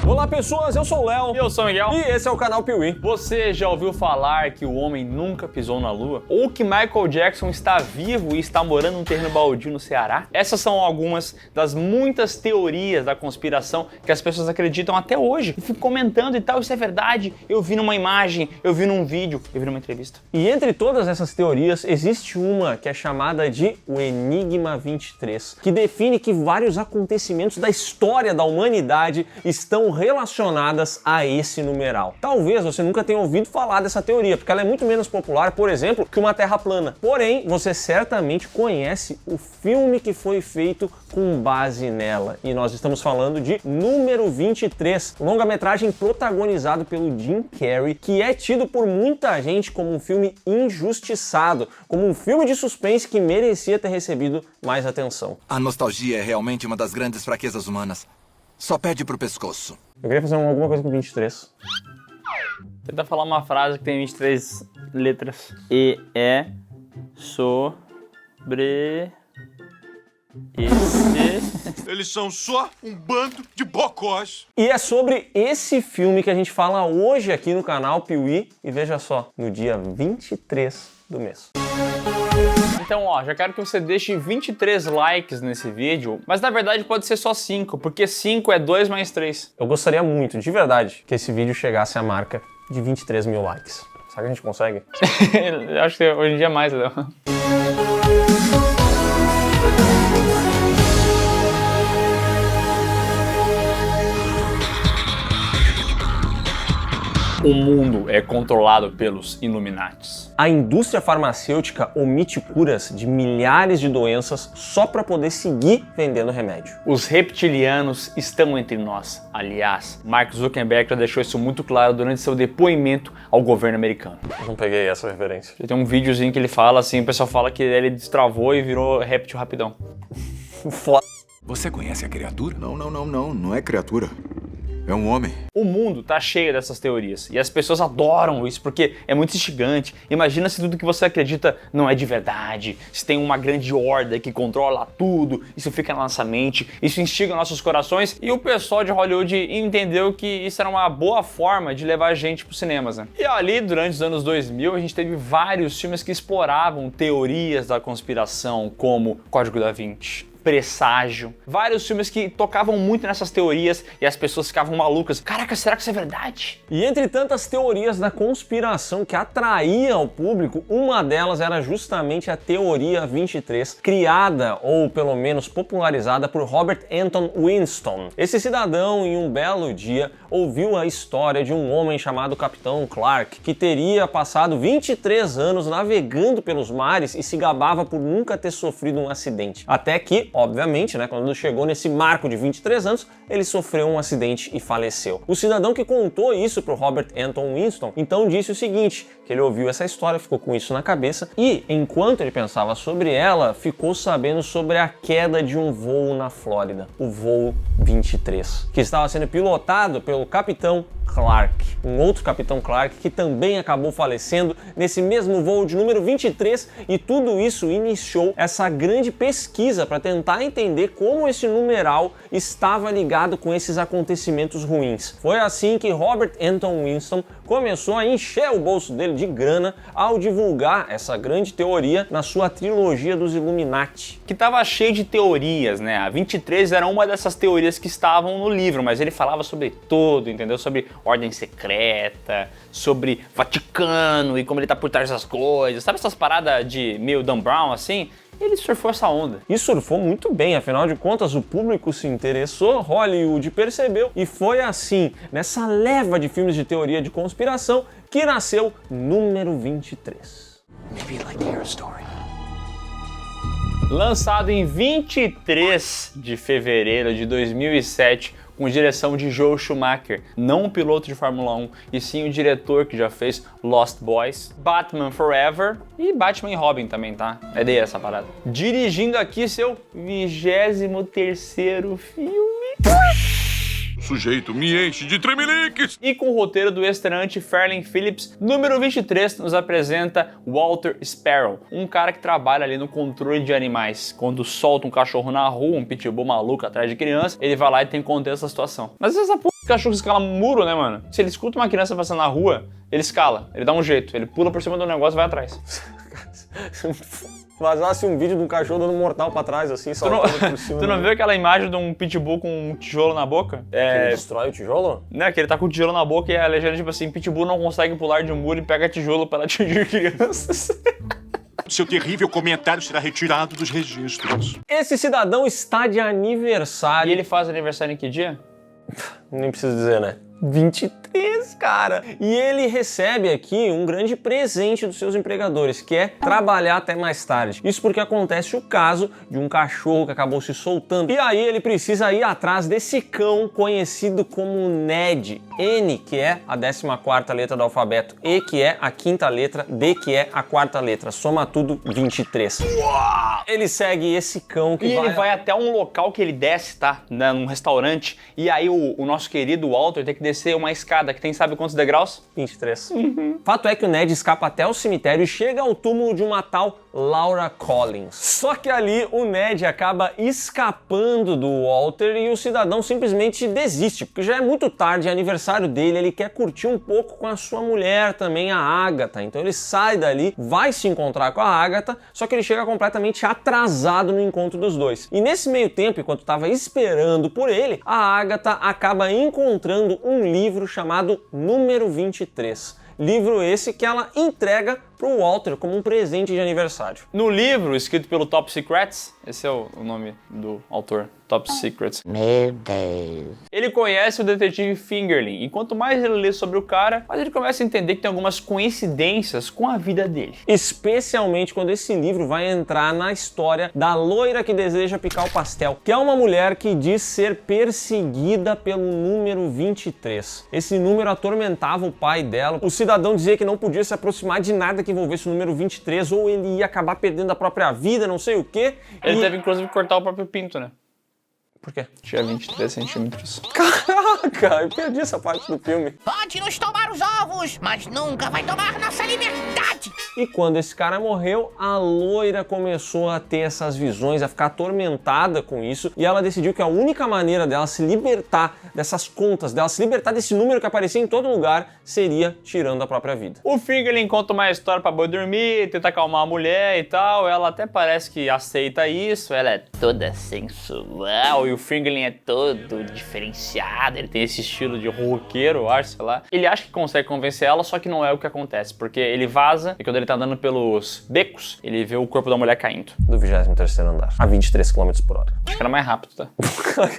Olá pessoas, eu sou o Léo. E eu sou o Miguel. E esse é o canal Piuí. Você já ouviu falar que o homem nunca pisou na Lua? Ou que Michael Jackson está vivo e está morando num terreno baldio no Ceará? Essas são algumas das muitas teorias da conspiração que as pessoas acreditam até hoje. E ficam comentando e tal, isso é verdade. Eu vi numa imagem, eu vi num vídeo, eu vi numa entrevista. E entre todas essas teorias, existe uma que é chamada de o Enigma 23, que define que vários acontecimentos da história da humanidade estão relacionadas a esse numeral. Talvez você nunca tenha ouvido falar dessa teoria, porque ela é muito menos popular, por exemplo, que uma Terra plana. Porém, você certamente conhece o filme que foi feito com base nela. E nós estamos falando de Número 23, longa-metragem protagonizado pelo Jim Carrey, que é tido por muita gente como um filme injustiçado, como um filme de suspense que merecia ter recebido mais atenção. A nostalgia é realmente uma das grandes fraquezas humanas. Só perde pro pescoço. Eu queria fazer alguma coisa com 23. Tenta falar uma frase que tem 23 letras. E é sobre esse... Eles são só um bando de bocós. E é sobre esse filme que a gente fala hoje aqui no canal Piuí. E veja só, no dia 23 do mês. Então, ó, já quero que você deixe 23 likes nesse vídeo, mas na verdade pode ser só 5, porque 5 é 2 mais 3. Eu gostaria muito, de verdade, que esse vídeo chegasse à marca de 23 mil likes. Será que a gente consegue? Eu acho que hoje em dia é mais, Léo. O mundo é controlado pelos Illuminates. A indústria farmacêutica omite curas de milhares de doenças só para poder seguir vendendo remédio. Os reptilianos estão entre nós. Aliás, Mark Zuckerberg já deixou isso muito claro durante seu depoimento ao governo americano. Eu não peguei essa referência. Tem um videozinho que ele fala assim, o pessoal fala que ele destravou e virou réptil rapidão. Foda. Você conhece a criatura? Não é criatura. É um homem. O mundo tá cheio dessas teorias e as pessoas adoram isso porque é muito instigante. Imagina se tudo que você acredita não é de verdade, se tem uma grande horda que controla tudo, isso fica na nossa mente, isso instiga nossos corações e o pessoal de Hollywood entendeu que isso era uma boa forma de levar a gente pros cinemas, né? E ali, durante os anos 2000, a gente teve vários filmes que exploravam teorias da conspiração, como Código da Vinci, Presságio, vários filmes que tocavam muito nessas teorias e as pessoas ficavam malucas. Caraca, será que isso é verdade? E entre tantas teorias da conspiração que atraía o público, uma delas era justamente a Teoria 23, criada ou pelo menos popularizada por Robert Anton Winston. Esse cidadão, em um belo dia, ouviu a história de um homem chamado Capitão Clark, que teria passado 23 anos navegando pelos mares e se gabava por nunca ter sofrido um acidente. Até que, obviamente, quando chegou nesse marco de 23 anos, ele sofreu um acidente e faleceu. O cidadão que contou isso para o Robert Anton Winston, então disse o seguinte, que ele ouviu essa história, ficou com isso na cabeça e, enquanto ele pensava sobre ela, ficou sabendo sobre a queda de um voo na Flórida, o voo 23, que estava sendo pilotado pelo Capitão Clark, um outro Capitão Clark que também acabou falecendo nesse mesmo voo de número 23, e tudo isso iniciou essa grande pesquisa para tentar entender como esse numeral estava ligado com esses acontecimentos ruins. Foi assim que Robert Anton Winston começou a encher o bolso dele de grana ao divulgar essa grande teoria na sua trilogia dos Illuminati. Que estava cheio de teorias, né? A 23 era uma dessas teorias que estavam no livro, mas ele falava sobre tudo, entendeu? Sobre ordem secreta, sobre Vaticano e como ele tá por trás das coisas. Sabe essas paradas de meio Dan Brown, assim? Ele surfou essa onda. E surfou muito bem, afinal de contas o público se interessou, Hollywood percebeu, e foi assim, nessa leva de filmes de teoria de conspiração, que nasceu Número 23. Maybe you'd like to hear a story. Lançado em 23 de fevereiro de 2007, com direção de Joel Schumacher, não um piloto de Fórmula 1, e sim o diretor que já fez Lost Boys, Batman Forever e Batman e Robin também, tá? É daí essa parada. Dirigindo aqui seu 23º filme. Sujeito me enche de tremeliques. E com o roteiro do estreante Fairlane Phillips, número 23 nos apresenta Walter Sparrow, um cara que trabalha ali no controle de animais. Quando solta um cachorro na rua, um pitbull maluco atrás de criança, ele vai lá e tem que conter essa situação. Mas essa porra O cachorro escala muro, né, mano? Se ele escuta uma criança passando na rua, ele escala, ele dá um jeito, ele pula por cima do negócio e vai atrás. Vazasse um vídeo de um cachorro dando um mortal pra trás, assim, saltando por cima. Tu não viu aquela imagem de um pitbull com um tijolo na boca? Que ele destrói o tijolo? Né, que ele tá com o tijolo na boca e a legenda tipo assim, pitbull não consegue pular de um muro e pega tijolo para atingir crianças. Seu terrível comentário será retirado dos registros. Esse cidadão está de aniversário. E ele faz aniversário em que dia? Nem preciso dizer, né? 23, cara! E ele recebe aqui um grande presente dos seus empregadores, que é trabalhar até mais tarde. Isso porque acontece o caso de um cachorro que acabou se soltando. E aí ele precisa ir atrás desse cão conhecido como Ned. N, que é a 14ª letra do alfabeto, E, que é a 5ª letra, D, que é a 4ª letra. Soma tudo, 23. Uau! Ele segue esse cão que ele vai até um local que ele desce, tá? Num restaurante. E aí o nosso querido Walter tem que descer uma escada que tem sabe quantos degraus? 23. Fato é que o Ned escapa até o cemitério e chega ao túmulo de uma tal Laura Collins. Só que ali o Ned acaba escapando do Walter e o cidadão simplesmente desiste, porque já é muito tarde, é aniversário dele, ele quer curtir um pouco com a sua mulher também, a Agatha. Então ele sai dali, vai se encontrar com a Agatha, só que ele chega completamente atrasado no encontro dos dois. E nesse meio tempo, enquanto estava esperando por ele, a Agatha acaba encontrando um livro chamado Número 23. Livro esse que ela entrega pro Walter como um presente de aniversário. No livro, escrito pelo Top Secrets, esse é o nome do autor, Top Secrets. Meu Deus. Ele conhece o detetive Fingerling, e quanto mais ele lê sobre o cara, mais ele começa a entender que tem algumas coincidências com a vida dele. Especialmente quando esse livro vai entrar na história da loira que deseja picar o pastel, que é uma mulher que diz ser perseguida pelo número 23. Esse número atormentava o pai dela. O cidadão dizia que não podia se aproximar de nada que envolvesse o número 23, ou ele ia acabar perdendo a própria vida, não sei o quê. Ele teve inclusive que cortar o próprio pinto, né? Por quê? Tinha 23 centímetros. Caraca, eu perdi essa parte do filme. Pode nos tomar os ovos, mas nunca vai tomar nossa liberdade. E quando esse cara morreu, a loira começou a ter essas visões, a ficar atormentada com isso, e ela decidiu que a única maneira dela se libertar dessas contas, dela se libertar desse número que aparecia em todo lugar, seria tirando a própria vida. O Fingerling conta uma história pra boi dormir, tenta acalmar a mulher e tal, ela até parece que aceita isso, ela é toda sensual, e o Fingerling é todo diferenciado, ele tem esse estilo de roqueiro, eu acho, sei lá. Ele acha que consegue convencer ela, só que não é o que acontece, porque ele vaza e quando ele tá andando pelos becos, ele vê o corpo da mulher caindo. Do 23º andar, a 23 km por hora. Acho que era mais rápido, tá?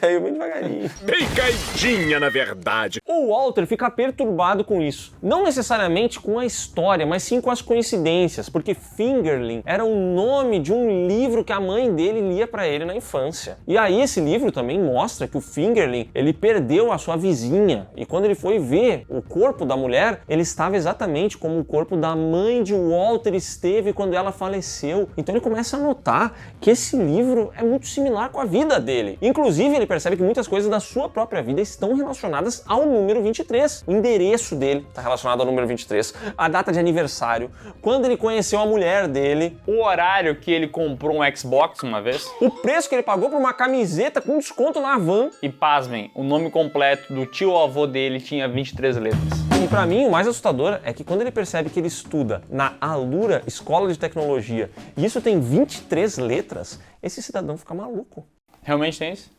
Caiu bem devagarinho. Bem caidinha, na verdade. O Walter fica perturbado com isso. Não necessariamente com a história, mas sim com as coincidências, porque Fingerling era o nome de um livro que a mãe dele lia pra ele na infância. E aí esse livro também mostra que o Fingerling, ele perdeu a sua vizinha, e quando ele foi ver o corpo da mulher, ele estava exatamente como o corpo da mãe de Walter esteve quando ela faleceu. Então ele começa a notar que esse livro é muito similar com a vida dele. Inclusive ele percebe que muitas coisas da sua própria vida estão relacionadas ao número 23. O endereço dele está relacionado ao número 23, a data de aniversário, quando ele conheceu a mulher dele, o horário que ele comprou um Xbox uma vez, o preço que ele pagou por uma camiseta com desconto na Van. E pasmem, o nome completo do tio-avô dele tinha 23 letras. E pra mim, o mais assustador é que quando ele percebe que ele estuda na Alura Escola de Tecnologia e isso tem 23 letras, esse cidadão fica maluco. Realmente tem isso?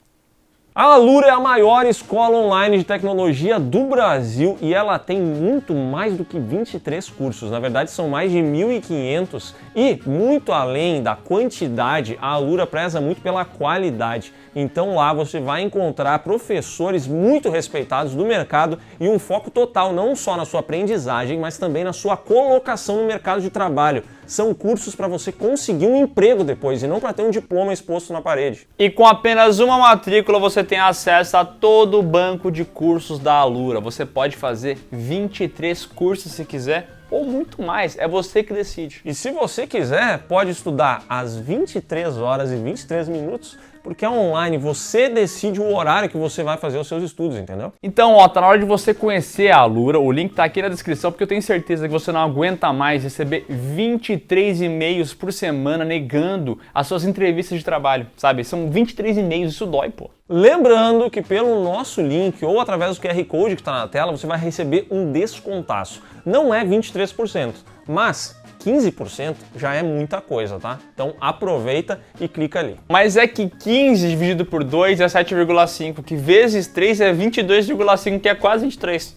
A Alura é a maior escola online de tecnologia do Brasil e ela tem muito mais do que 23 cursos. Na verdade, são mais de 1.500 e, muito além da quantidade, a Alura preza muito pela qualidade. Então lá você vai encontrar professores muito respeitados do mercado e um foco total não só na sua aprendizagem, mas também na sua colocação no mercado de trabalho. São cursos para você conseguir um emprego depois e não para ter um diploma exposto na parede. E com apenas uma matrícula você tem acesso a todo o banco de cursos da Alura. Você pode fazer 23 cursos se quiser, ou muito mais, é você que decide. E se você quiser, pode estudar às 23 horas e 23 minutos, porque é online, você decide o horário que você vai fazer os seus estudos, entendeu? Então, ó, tá na hora de você conhecer a Alura, o link tá aqui na descrição, porque eu tenho certeza que você não aguenta mais receber 23 e-mails por semana negando as suas entrevistas de trabalho, sabe? São 23 e-mails, isso dói, pô. Lembrando que pelo nosso link ou através do QR Code que está na tela, você vai receber um descontaço. Não é 23%, mas 15% já é muita coisa, tá? Então aproveita e clica ali. Mas é que 15 dividido por 2 é 7,5, que vezes 3 é 22,5, que é quase 23.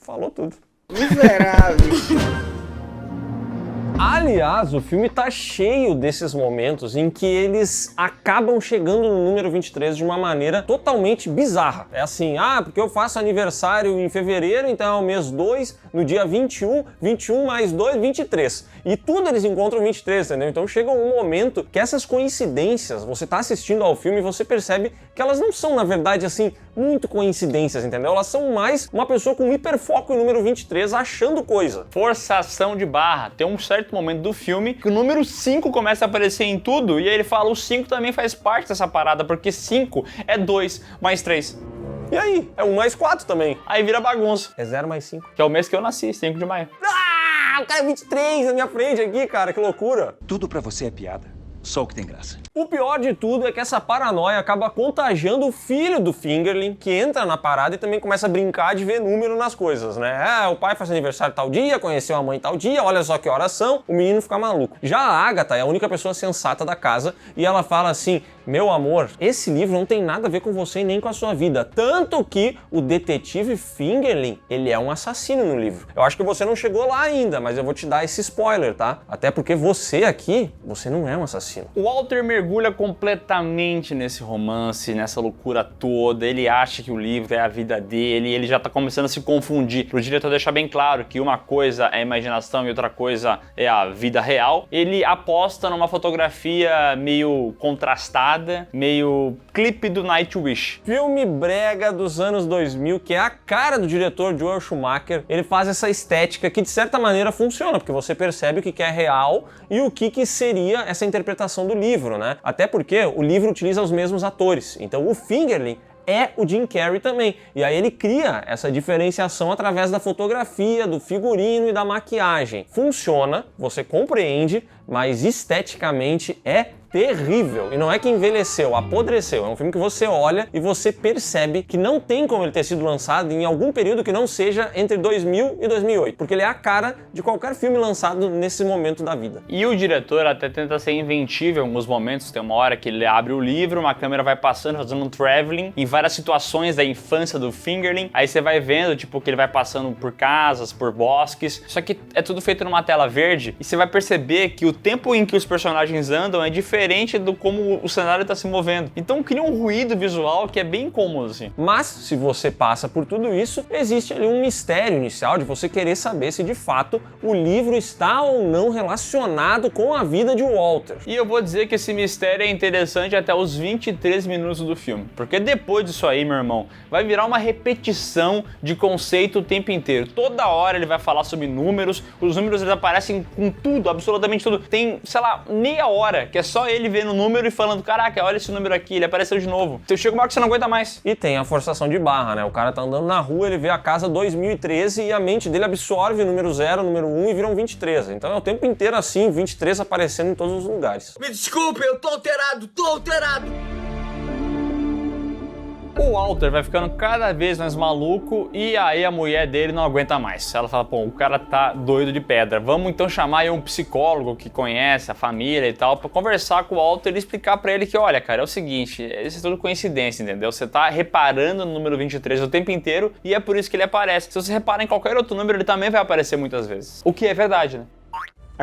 Falou tudo. Miserável. Aliás, o filme tá cheio desses momentos em que eles acabam chegando no número 23 de uma maneira totalmente bizarra. É assim, porque eu faço aniversário em fevereiro, então é o mês 2, no dia 21, 21 mais 2, 23. E tudo eles encontram 23, entendeu? Então chega um momento que essas coincidências, você tá assistindo ao filme e você percebe que elas não são, na verdade, assim, muito coincidências, entendeu? Elas são mais uma pessoa com hiperfoco em número 23 achando coisa. Forçação de barra. Tem um certo momento do filme que o número 5 começa a aparecer em tudo e aí ele fala, o 5 também faz parte dessa parada, porque 5 é 2 mais 3. E aí? É 1 mais 4 também. Aí vira bagunça. É 0 mais 5. Que é o mês que eu nasci, 5 de maio. O cara é 23 na minha frente aqui, cara, que loucura. Tudo pra você é piada, só o que tem graça. O pior de tudo é que essa paranoia acaba contagiando o filho do Fingerling, que entra na parada e também começa a brincar de ver número nas coisas, né? O pai faz aniversário tal dia, conheceu a mãe tal dia, olha só que horas são, o menino fica maluco. Já a Agatha é a única pessoa sensata da casa e ela fala assim, meu amor, esse livro não tem nada a ver com você e nem com a sua vida. Tanto que o detetive Fingerling, ele é um assassino no livro. Eu acho que você não chegou lá ainda, mas eu vou te dar esse spoiler, tá? Até porque você aqui, você não é um assassino. O Walter mergulha completamente nesse romance, nessa loucura toda. Ele acha que o livro é a vida dele, ele já tá começando a se confundir. Pro diretor deixar bem claro que uma coisa é a imaginação e outra coisa é a vida real, ele aposta numa fotografia meio contrastada, meio clipe do Nightwish. Filme brega dos anos 2000, que é a cara do diretor Joel Schumacher. Ele faz essa estética que de certa maneira funciona, porque você percebe o que é real e o que seria essa interpretação do livro, né? Até porque o livro utiliza os mesmos atores. Então o Fingerling é o Jim Carrey também. E aí ele cria essa diferenciação através da fotografia, do figurino e da maquiagem. Funciona, você compreende, mas esteticamente é terrível. E não é que envelheceu, apodreceu. É um filme que você olha e você percebe que não tem como ele ter sido lançado em algum período que não seja entre 2000 e 2008. Porque ele é a cara de qualquer filme lançado nesse momento da vida. E o diretor até tenta ser inventivo em alguns momentos. Tem uma hora que ele abre o livro, uma câmera vai passando, fazendo um traveling em várias situações da infância do Fingerling. Aí você vai vendo, tipo, que ele vai passando por casas, por bosques. Só que é tudo feito numa tela verde. E você vai perceber que o tempo em que os personagens andam é diferente do como o cenário está se movendo. Então cria um ruído visual que é bem incômodo, assim. Mas, se você passa por tudo isso, existe ali um mistério inicial de você querer saber se de fato o livro está ou não relacionado com a vida de Walter. E eu vou dizer que esse mistério é interessante até os 23 minutos do filme. Porque depois disso aí, meu irmão, vai virar uma repetição de conceito o tempo inteiro. Toda hora ele vai falar sobre números, os números eles aparecem com tudo, absolutamente tudo. Tem, sei lá, meia hora que é só ele vendo o número e falando, caraca, olha esse número aqui, ele apareceu de novo. Então chega uma hora que você não aguenta mais. E tem a forçação de barra, né? O cara tá andando na rua, ele vê a casa 2013 e a mente dele absorve o número 0, o número 1 e viram 23. Então é o tempo inteiro assim, 23 aparecendo em todos os lugares. Me desculpe, eu tô alterado, O Walter vai ficando cada vez mais maluco e aí a mulher dele não aguenta mais. Ela fala, pô, o cara tá doido de pedra. Vamos então chamar aí um psicólogo que conhece a família e tal, pra conversar com o Walter e explicar pra ele que, olha, cara, é o seguinte, isso é tudo coincidência, entendeu? Você tá reparando no número 23 o tempo inteiro e é por isso que ele aparece. Se você reparar em qualquer outro número, ele também vai aparecer muitas vezes. O que é verdade, né?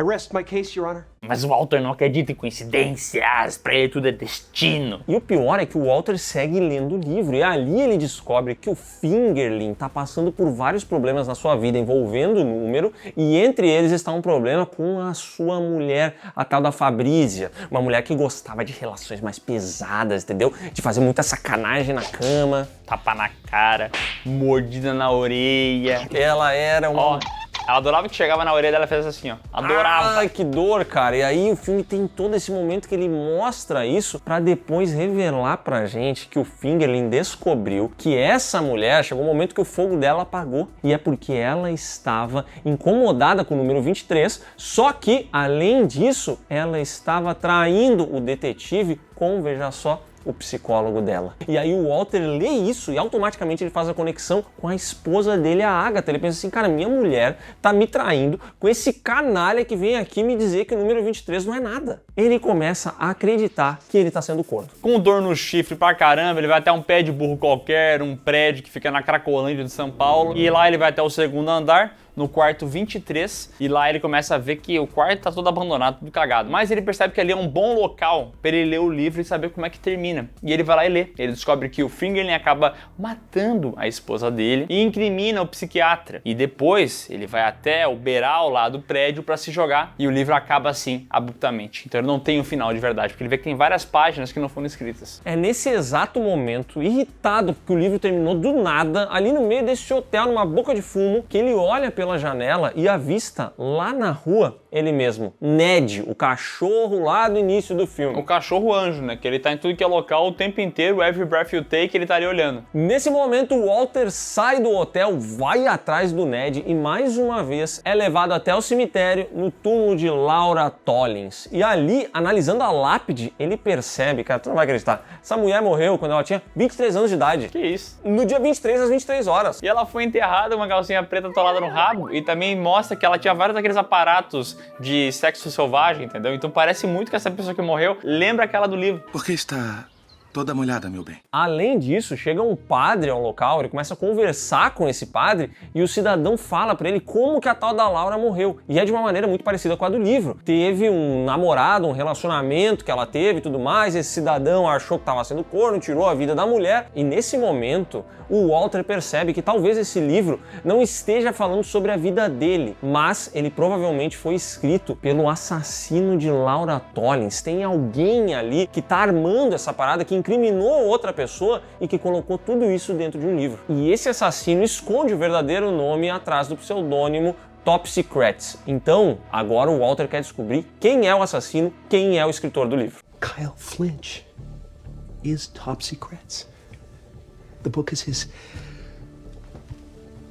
I rest my case, Your Honor. Mas o Walter não acredita em coincidências, pra ele tudo é destino. E o pior é que o Walter segue lendo o livro e ali ele descobre que o Fingerling tá passando por vários problemas na sua vida envolvendo o número e entre eles está um problema com a sua mulher, a tal da Fabrícia, uma mulher que gostava de relações mais pesadas, entendeu? De fazer muita sacanagem na cama. Tapa na cara, mordida na orelha. Ela era uma... Ó, ela adorava que chegava na orelha dela e fez assim, ó. Adorava. Ai, que dor, cara. E aí o filme tem todo esse momento que ele mostra isso pra depois revelar pra gente que o Fingerling descobriu que essa mulher, chegou um momento que o fogo dela apagou. E é porque ela estava incomodada com o número 23, só que, além disso, ela estava traindo o detetive com, veja só, o psicólogo dela. E aí o Walter lê isso e automaticamente ele faz a conexão com a esposa dele, a Agatha. Ele pensa assim, cara, minha mulher tá me traindo com esse canalha que vem aqui me dizer que o número 23 não é nada. Ele começa a acreditar que ele tá sendo corno. Com dor no chifre pra caramba, ele vai até um pé de burro qualquer, um prédio que fica na Cracolândia de São Paulo, e lá ele vai até o segundo andar, no quarto 23, e lá ele começa a ver que o quarto tá todo abandonado, tudo cagado. Mas ele percebe que ali é um bom local para ele ler o livro e saber como é que termina. E ele vai lá e lê. Ele descobre que o Fingerling acaba matando a esposa dele e incrimina o psiquiatra. E depois ele vai até o beiral lá do prédio para se jogar, e o livro acaba assim, abruptamente. Então ele não tem um final de verdade, porque ele vê que tem várias páginas que não foram escritas. É nesse exato momento, irritado porque o livro terminou do nada, ali no meio desse hotel, numa boca de fumo, que ele olha pela janela e avista lá na rua ele mesmo, Ned, o cachorro lá do início do filme. O cachorro anjo, né? Que ele tá em tudo que é local o tempo inteiro, every breath you take, ele tá ali olhando. Nesse momento, o Walter sai do hotel, vai atrás do Ned e mais uma vez é levado até o cemitério no túmulo de Laura Tollins. E ali, analisando a lápide, ele percebe, cara, tu não vai acreditar, essa mulher morreu quando ela tinha 23 anos de idade. Que isso? No dia 23 às 23 horas. E ela foi enterrada com uma calcinha preta atolada no rabo, e também mostra que ela tinha vários daqueles aparatos de sexo selvagem, entendeu? Então parece muito que essa pessoa que morreu lembra aquela do livro. Por que está toda molhada, meu bem? Além disso, chega um padre ao local, ele começa a conversar com esse padre e o cidadão fala pra ele como que a tal da Laura morreu. E é de uma maneira muito parecida com a do livro. Teve um namorado, um relacionamento que ela teve e tudo mais, esse cidadão achou que estava sendo corno, tirou a vida da mulher, e nesse momento o Walter percebe que talvez esse livro não esteja falando sobre a vida dele, mas ele provavelmente foi escrito pelo assassino de Laura Tollins. Tem alguém ali que tá armando essa parada, que incriminou outra pessoa e que colocou tudo isso dentro de um livro. E esse assassino esconde o verdadeiro nome atrás do pseudônimo Top Secrets. Então, agora o Walter quer descobrir quem é o assassino, quem é o escritor do livro. Kyle Flinch is Top Secrets. The book is his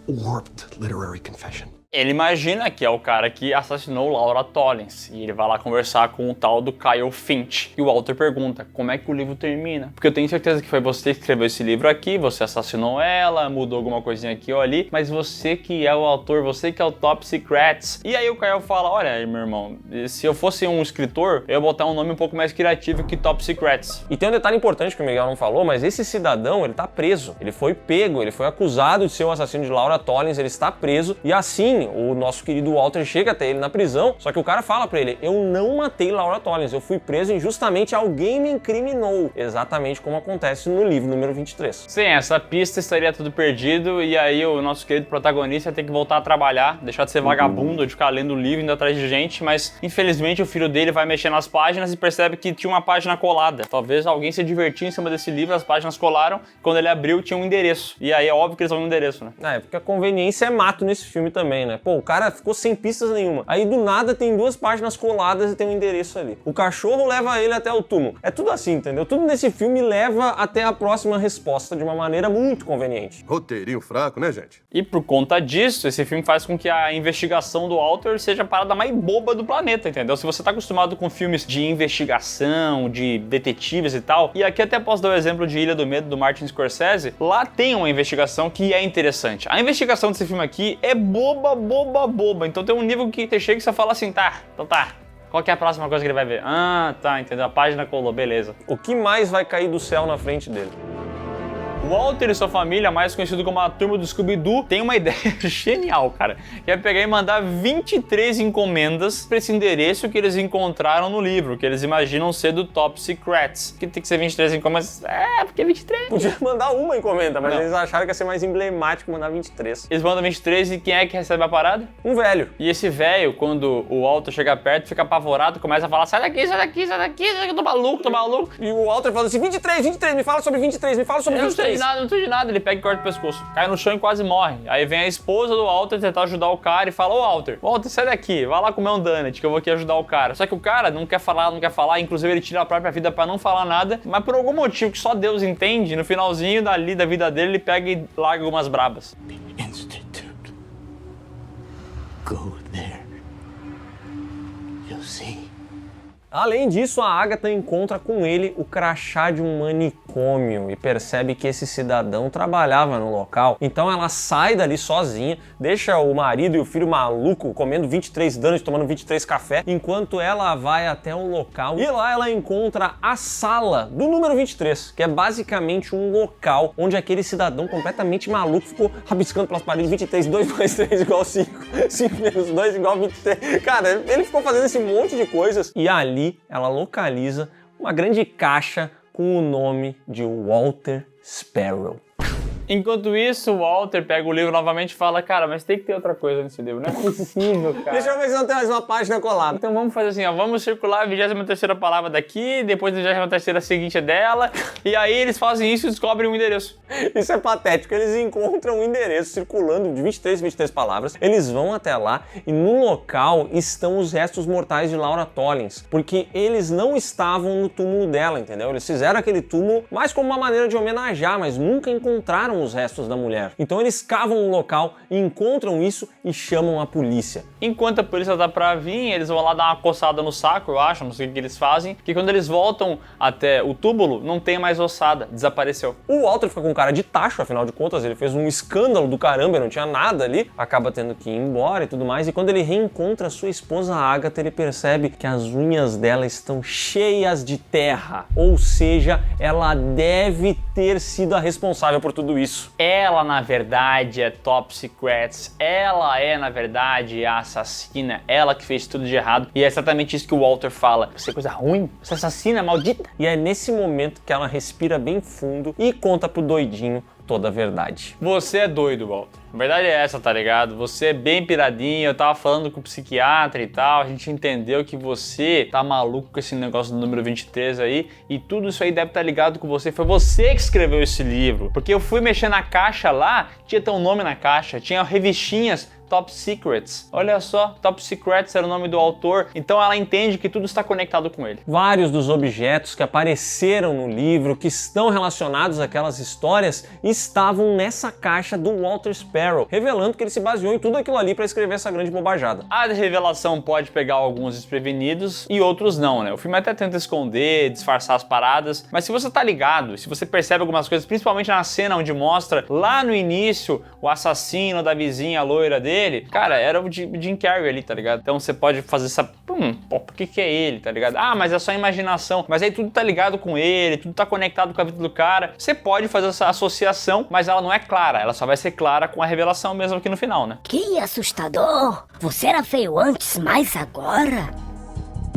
warped literary confession. Ele imagina que é o cara que assassinou Laura Tollins, e ele vai lá conversar com o tal do Kyle Finch. E o Walter pergunta, como é que o livro termina? Porque eu tenho certeza que foi você que escreveu esse livro aqui, você assassinou ela, mudou alguma coisinha aqui ou ali, mas você que é o autor, você que é o Top Secrets. E aí o Kyle fala, olha meu irmão, se eu fosse um escritor, eu ia botar um nome um pouco mais criativo que Top Secrets. E tem um detalhe importante que o Miguel não falou, mas esse cidadão, ele tá preso. Ele foi pego, ele foi acusado de ser o assassino de Laura Tollins, ele está preso, e assim, o nosso querido Walter chega até ele na prisão, só que o cara fala pra ele, eu não matei Laura Tollins, eu fui preso e justamente alguém me incriminou, exatamente como acontece no livro número 23. Sem essa pista estaria tudo perdido, e aí o nosso querido protagonista ia ter que voltar a trabalhar, deixar de ser vagabundo, de ficar lendo o livro, indo atrás de gente, mas infelizmente o filho dele vai mexer nas páginas e percebe que tinha uma página colada. Talvez alguém se divertiu em cima desse livro, as páginas colaram, quando ele abriu tinha um endereço, e aí é óbvio que eles vão no endereço, né? É, porque a conveniência é mato nesse filme também, né? Pô, o cara ficou sem pistas nenhuma. Aí do nada tem duas páginas coladas e tem um endereço ali. O cachorro leva ele até o túmulo. É tudo assim, entendeu? Tudo nesse filme leva até a próxima resposta de uma maneira muito conveniente. Roteirinho fraco, né, gente? E por conta disso, esse filme faz com que a investigação do Walter seja a parada mais boba do planeta, entendeu? Se você tá acostumado com filmes de investigação, de detetives e tal, e aqui até posso dar o exemplo de Ilha do Medo, do Martin Scorsese, lá tem uma investigação que é interessante. A investigação desse filme aqui é boba. Então tem um nível que você chega e você fala assim, tá, então tá. Qual que é a próxima coisa que ele vai ver? Ah, tá, entendeu? A página colou, beleza. O que mais vai cair do céu na frente dele? Walter e sua família, mais conhecido como a turma do Scooby-Doo, tem uma ideia genial, cara. Que é pegar e mandar 23 encomendas para esse endereço que eles encontraram no livro, que eles imaginam ser do Top Secrets. Que tem que ser 23 encomendas. É, porque é 23. Podia mandar uma encomenda, mas não. Eles acharam que ia ser mais emblemático mandar 23. Eles mandam 23 e quem é que recebe a parada? Um velho. E esse velho, quando o Walter chega perto, fica apavorado, começa a falar, sai daqui, eu tô maluco. E o Walter fala assim, 23, me fala sobre 23, me fala sobre 23. Não sei de nada, ele pega e corta o pescoço, cai no chão e quase morre. Aí vem a esposa do Walter tentar ajudar o cara e fala, ô Walter, sai daqui, vai lá comer um donut que eu vou aqui ajudar o cara. Só que o cara não quer falar, inclusive ele tira a própria vida pra não falar nada, mas por algum motivo que só Deus entende, no finalzinho da vida dele, ele pega e larga algumas brabas. Institute. Go there. You'll see. Além disso, a Agatha encontra com ele o crachá de um manicômio e percebe que esse cidadão trabalhava no local. Então ela sai dali sozinha, deixa o marido e o filho maluco comendo 23 donuts, tomando 23 café, enquanto ela vai até o local e lá ela encontra a sala do número 23, que é basicamente um local onde aquele cidadão completamente maluco ficou rabiscando pelas paredes 23, 2 mais 3 igual 5, 5 menos 2 igual 23. Cara, ele ficou fazendo esse monte de coisas e ali ela localiza uma grande caixa com o nome de Walter Sparrow. Enquanto isso, o Walter pega o livro novamente e fala, cara, mas tem que ter outra coisa nesse livro, não é possível, cara. Deixa eu ver se não tem mais uma página colada. Então vamos fazer assim, ó, vamos circular a 23ª palavra daqui, depois a 23ª seguinte é dela, e aí eles fazem isso e descobrem um endereço. Isso é patético, eles encontram um endereço circulando de 23 palavras, eles vão até lá e no local estão os restos mortais de Laura Tollins, porque eles não estavam no túmulo dela, entendeu? Eles fizeram aquele túmulo mais como uma maneira de homenagear, mas nunca encontraram os restos da mulher. Então eles cavam o local, encontram isso e chamam a polícia. Enquanto a polícia tá pra vir, eles vão lá dar uma coçada no saco, eu acho, não sei o que eles fazem, que quando eles voltam até o túmulo, não tem mais ossada, desapareceu. O Walter fica com cara de tacho, afinal de contas, ele fez um escândalo do caramba, não tinha nada ali, acaba tendo que ir embora e tudo mais, e quando ele reencontra sua esposa Agatha, ele percebe que as unhas dela estão cheias de terra, ou seja, ela deve ter sido a responsável por tudo isso. Ela, na verdade, é Top Secrets, ela é, na verdade, a assassina, ela que fez tudo de errado, e é exatamente isso que o Walter fala. Você é coisa ruim? Você é assassina, maldita? E é nesse momento que ela respira bem fundo e conta pro doidinho toda a verdade. Você é doido, Walter. A verdade é essa, tá ligado? Você é bem piradinho, eu tava falando com o psiquiatra e tal, a gente entendeu que você tá maluco com esse negócio do número 23 aí, e tudo isso aí deve estar ligado com você. Foi você que escreveu esse livro, porque eu fui mexer na caixa lá, tinha teu nome na caixa, tinha revistinhas Top Secrets. Olha só, Top Secrets era o nome do autor, então ela entende que tudo está conectado com ele. Vários dos objetos que apareceram no livro, que estão relacionados àquelas histórias, estavam nessa caixa do Walter Sparrow, revelando que ele se baseou em tudo aquilo ali para escrever essa grande bobajada. A revelação pode pegar alguns desprevenidos e outros não, né? O filme até tenta esconder, disfarçar as paradas, mas se você tá ligado, se você percebe algumas coisas, principalmente na cena onde mostra lá no início o assassino da vizinha loira dele, cara, era o Jim Carrey ali, tá ligado? Então você pode fazer essa... por que é ele, tá ligado? Ah, mas é só imaginação. Mas aí tudo tá ligado com ele, tudo tá conectado com a vida do cara. Você pode fazer essa associação, mas ela não é clara. Ela só vai ser clara com a revelação mesmo aqui no final, né? Que assustador! Você era feio antes, mas agora...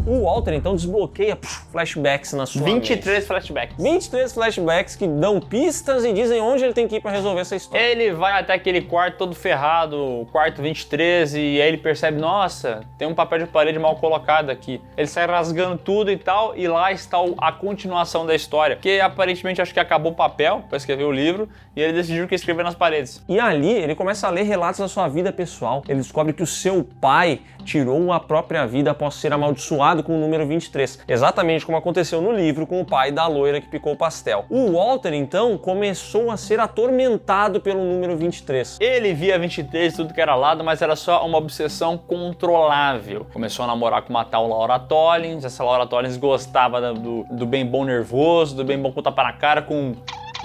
O Walter então desbloqueia flashbacks na sua 23 mente. flashbacks. 23 flashbacks que dão pistas e dizem onde ele tem que ir pra resolver essa história. Ele vai até aquele quarto todo ferrado, o quarto 23, e aí ele percebe, nossa, tem um papel de parede mal colocado aqui. Ele sai rasgando tudo e tal, e lá está a continuação da história. Que aparentemente acho que acabou o papel pra escrever o livro, e ele decidiu que ia escrever nas paredes. E ali ele começa a ler relatos da sua vida pessoal. Ele descobre que o seu pai tirou a própria vida após ser amaldiçoado com o número 23, exatamente como aconteceu no livro com o pai da loira que picou o pastel. O Walter, então, começou a ser atormentado pelo número 23. Ele via 23 tudo que era lado, mas era só uma obsessão controlável. Começou a namorar com uma tal Laura Tollins, essa Laura Tollins gostava do bem bom nervoso, do bem bom com tapa na cara, com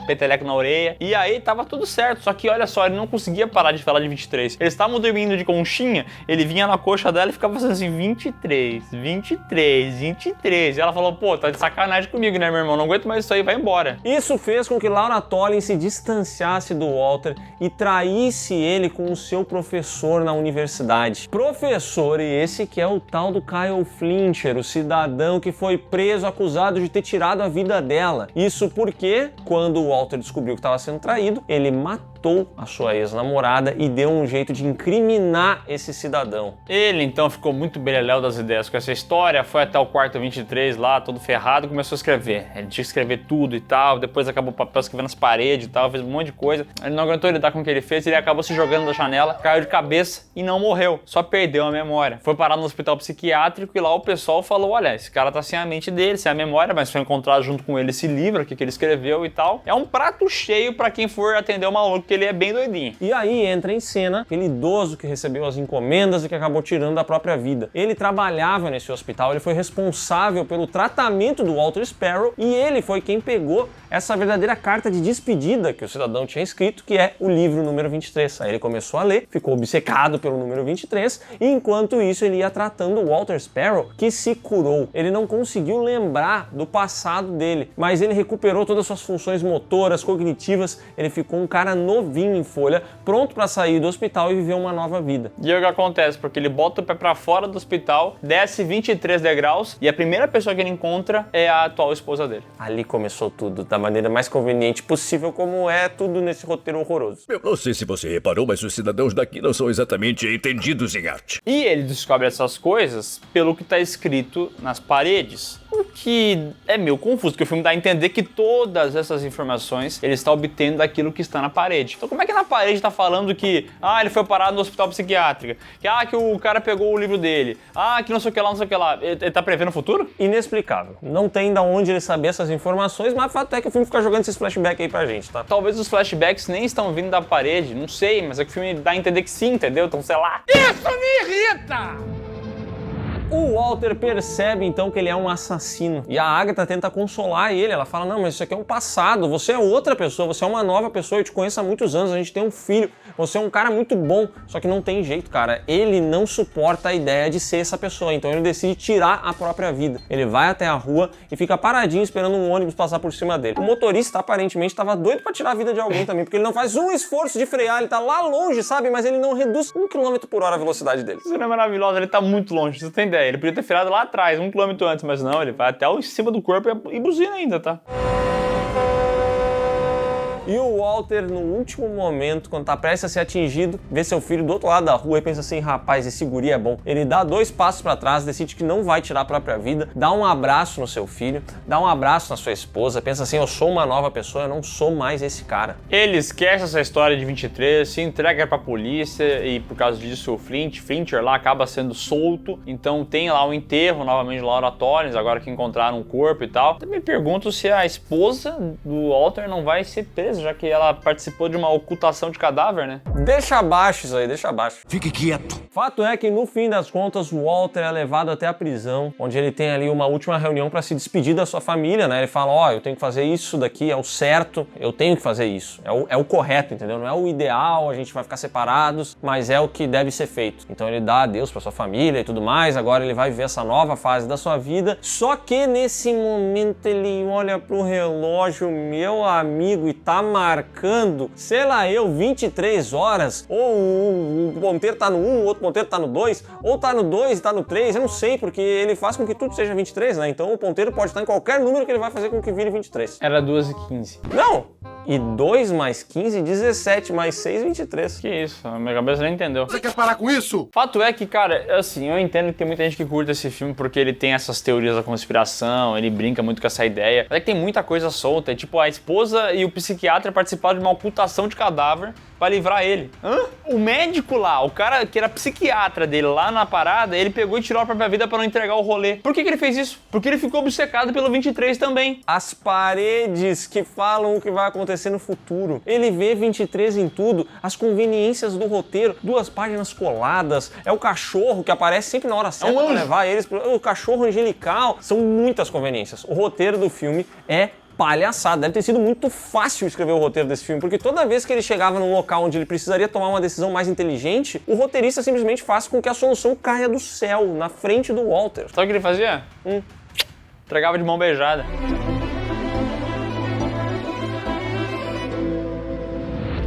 peteleco na orelha, e aí tava tudo certo, só que olha só, ele não conseguia parar de falar de 23. Eles estavam dormindo de conchinha, ele vinha na coxa dela e ficava fazendo assim, 23, 23, 23, e ela falou, pô, tá de sacanagem comigo, né, meu irmão, não aguento mais isso aí, vai embora. Isso fez com que Laura Tollins se distanciasse do Walter e traísse ele com o seu professor na universidade. Professor esse que é o tal do Kyle Flincher, o cidadão que foi preso acusado de ter tirado a vida dela. Isso porque, quando o Walter descobriu que estava sendo traído, ele matou a sua ex-namorada e deu um jeito de incriminar esse cidadão. Ele então ficou muito beleléu das ideias com essa história, foi até o quarto 23 lá, todo ferrado, e começou a escrever. Ele tinha que escrever tudo e tal, depois acabou o papel escrevendo nas paredes e tal, fez um monte de coisa. Ele não aguentou lidar com o que ele fez, ele acabou se jogando da janela, caiu de cabeça e não morreu, só perdeu a memória. Foi parar no hospital psiquiátrico e lá o pessoal falou, olha, esse cara tá sem a mente dele, sem a memória, mas foi encontrado junto com ele esse livro aqui que ele escreveu e tal. É um prato cheio pra quem for atender o maluco que ele é bem doidinho. E aí entra em cena aquele idoso que recebeu as encomendas e que acabou tirando a própria vida. Ele trabalhava nesse hospital, ele foi responsável pelo tratamento do Walter Sparrow e ele foi quem pegou essa verdadeira carta de despedida que o cidadão tinha escrito, que é o livro número 23. Aí ele começou a ler, ficou obcecado pelo número 23 e enquanto isso ele ia tratando o Walter Sparrow, que se curou. Ele não conseguiu lembrar do passado dele, mas ele recuperou todas as suas funções motoras, cognitivas, ele ficou um cara novinho em folha, pronto para sair do hospital e viver uma nova vida. E aí o que acontece? Porque ele bota o pé pra fora do hospital, desce 23 degraus e a primeira pessoa que ele encontra é a atual esposa dele. Ali começou tudo, da maneira mais conveniente possível, como é tudo nesse roteiro horroroso. Eu não sei se você reparou, mas os cidadãos daqui não são exatamente entendidos em arte. E ele descobre essas coisas pelo que tá escrito nas paredes. O que é meio confuso, porque o filme dá a entender que todas essas informações ele está obtendo daquilo que está na parede. Então como é que na parede está falando que ele foi parado no hospital psiquiátrico, que o cara pegou o livro dele, que não sei o que lá, não sei o que lá. Ele tá prevendo o futuro? Inexplicável. Não tem da onde ele saber essas informações, mas o fato é que o filme fica jogando esses flashbacks aí pra gente, tá? Talvez os flashbacks nem estão vindo da parede, não sei, mas é que o filme dá a entender que sim, entendeu? Então, sei lá. Isso me irrita! O Walter percebe então que ele é um assassino e a Agatha tenta consolar ele, ela fala, não, mas isso aqui é um passado, você é outra pessoa, você é uma nova pessoa, eu te conheço há muitos anos, a gente tem um filho, você é um cara muito bom, só que não tem jeito, cara, ele não suporta a ideia de ser essa pessoa, então ele decide tirar a própria vida. Ele vai até a rua e fica paradinho esperando um ônibus passar por cima dele. O motorista aparentemente estava doido pra tirar a vida de alguém também, porque ele não faz um esforço de frear, ele tá lá longe, sabe, mas ele não reduz 1 km/h a velocidade dele. Isso é maravilhoso, ele tá muito longe, você tem ideia. Ele podia ter freado lá atrás, 1 km antes, mas não, ele vai até em cima do corpo e buzina ainda, tá? E o Walter, no último momento, quando tá prestes a ser atingido, vê seu filho do outro lado da rua e pensa assim, rapaz, esse guri é bom. Ele dá 2 passos pra trás, decide que não vai tirar a própria vida, dá um abraço no seu filho, dá um abraço na sua esposa, pensa assim, eu sou uma nova pessoa, eu não sou mais esse cara. Ele esquece essa história de 23, se entrega pra polícia e por causa disso o Fincher lá acaba sendo solto, então tem lá o enterro novamente de Laura Torrens, agora que encontraram um corpo e tal. Também pergunto se a esposa do Walter não vai ser presa, já que ela participou de uma ocultação de cadáver, né? Deixa abaixo isso aí, deixa abaixo. Fique quieto. Fato é que no fim das contas o Walter é levado até a prisão, onde ele tem ali uma última reunião para se despedir da sua família, né? Ele fala, eu tenho que fazer isso daqui, é o certo, eu tenho que fazer isso. É o correto, entendeu? Não é o ideal, a gente vai ficar separados, mas é o que deve ser feito. Então ele dá adeus para sua família e tudo mais, agora ele vai viver essa nova fase da sua vida, só que nesse momento ele olha pro relógio, meu amigo, e tá marcando, sei lá 23 horas, ou o ponteiro tá no 1, o outro ponteiro tá no 2, ou tá no 2 e tá no 3, eu não sei, porque ele faz com que tudo seja 23, né? Então o ponteiro pode estar em qualquer número que ele vai fazer com que vire 23. Era 2h15. Não! E 2 mais 15, 17 mais 6, 23. Que isso, a minha cabeça nem entendeu. Você quer parar com isso? Fato é que, cara, assim, eu entendo que tem muita gente que curte esse filme porque ele tem essas teorias da conspiração, ele brinca muito com essa ideia, mas é que tem muita coisa solta, é tipo a esposa e o psiquiatra participaram de uma ocultação de cadáver pra livrar ele. O médico lá, o cara que era psiquiatra dele lá na parada, ele pegou e tirou a própria vida pra não entregar o rolê. Por que ele fez isso? Porque ele ficou obcecado pelo 23 também. As paredes que falam o que vai acontecer no futuro. Ele vê 23 em tudo, as conveniências do roteiro, 2 páginas coladas, é o cachorro que aparece sempre na hora certa pra levar eles, o cachorro angelical, são muitas conveniências. O roteiro do filme é palhaçada. Deve ter sido muito fácil escrever o roteiro desse filme, porque toda vez que ele chegava num local onde ele precisaria tomar uma decisão mais inteligente, o roteirista simplesmente faz com que a solução caia do céu, na frente do Walter. Sabe o que ele fazia? Entregava de mão beijada.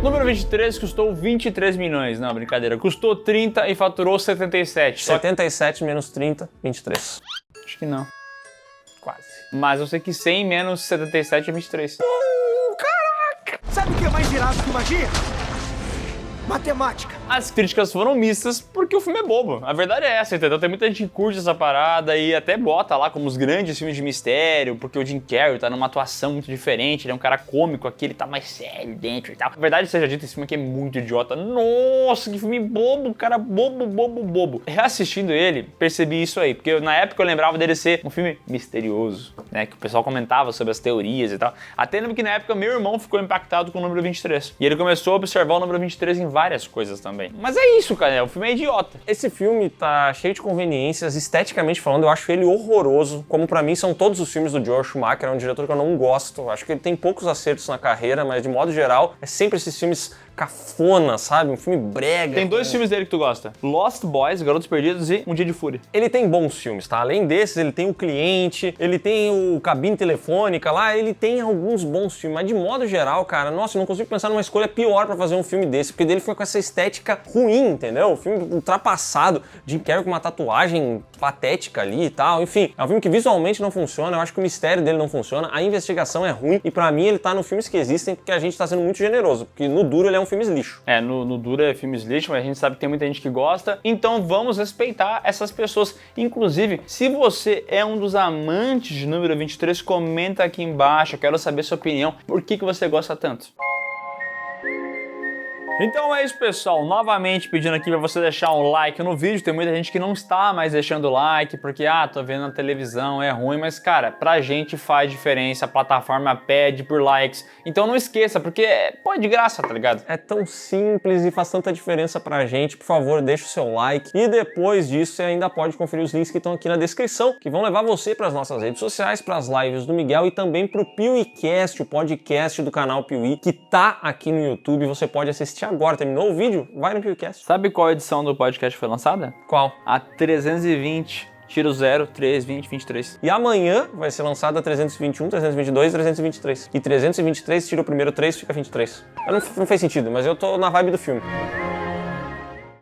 Número 23 custou 23 milhões. Não, brincadeira. Custou 30 e faturou 77. 77 menos 30, 23. Acho que não. Quase. Mas eu sei que 100 menos 77 é 23. Caraca! Sabe o que é mais irado que magia? Matemática. As críticas foram mistas porque o filme é bobo. A verdade é essa, entendeu? Tem muita gente que curte essa parada e até bota lá como os grandes filmes de mistério, porque o Jim Carrey tá numa atuação muito diferente, ele é um cara cômico aqui, ele tá mais sério dentro e tal. A verdade seja dita, esse filme aqui é muito idiota. Nossa, que filme bobo, cara, bobo. Reassistindo ele, percebi isso aí, porque na época eu lembrava dele ser um filme misterioso, né, que o pessoal comentava sobre as teorias e tal. Até lembro que na época meu irmão ficou impactado com o número 23. E ele começou a observar o número 23 em várias coisas também. Mas é isso, cara, o filme é idiota. Esse filme tá cheio de conveniências, esteticamente falando, eu acho ele horroroso, como pra mim são todos os filmes do Joel Schumacher, é um diretor que eu não gosto, acho que ele tem poucos acertos na carreira, mas de modo geral, é sempre esses filmes cafona, sabe? Um filme brega. Tem dois filmes dele que tu gosta: Lost Boys, Garotos Perdidos e Um Dia de Fúria. Ele tem bons filmes, tá? Além desses, ele tem O Cliente, ele tem o Cabine Telefônica lá, ele tem alguns bons filmes, mas de modo geral, cara, nossa, eu não consigo pensar numa escolha pior pra fazer um filme desse, porque dele foi com essa estética ruim, entendeu? O filme ultrapassado, Jim Carrey com uma tatuagem patética ali e tal, enfim, é um filme que visualmente não funciona, eu acho que o mistério dele não funciona, a investigação é ruim e pra mim ele tá no Filmes que Existem porque a gente tá sendo muito generoso, porque no duro ele é um filmes lixo. É, no duro é filmes lixo, mas a gente sabe que tem muita gente que gosta, então vamos respeitar essas pessoas. Inclusive, se você é um dos amantes de número 23, comenta aqui embaixo, eu quero saber sua opinião, por que você gosta tanto? Então é isso, pessoal, novamente pedindo aqui pra você deixar um like no vídeo. Tem muita gente que não está mais deixando like porque, tô vendo na televisão, é ruim, mas cara, pra gente faz diferença, a plataforma pede por likes, então não esqueça, porque pô, é de graça, tá ligado? É tão simples e faz tanta diferença pra gente, por favor, deixa o seu like e depois disso você ainda pode conferir os links que estão aqui na descrição, que vão levar você pras nossas redes sociais, pras lives do Miguel e também pro PeeWeeCast, o podcast do canal Piuí, que tá aqui no YouTube, você pode assistir agora. Terminou o vídeo? Vai no PeeWeeCast. Sabe qual edição do podcast foi lançada? Qual? A 320, tiro 0, 3, 20, 23. E amanhã vai ser lançada a 321, 322 e 323. E 323 tira o primeiro 3, fica 23. Não fez sentido, mas eu tô na vibe do filme.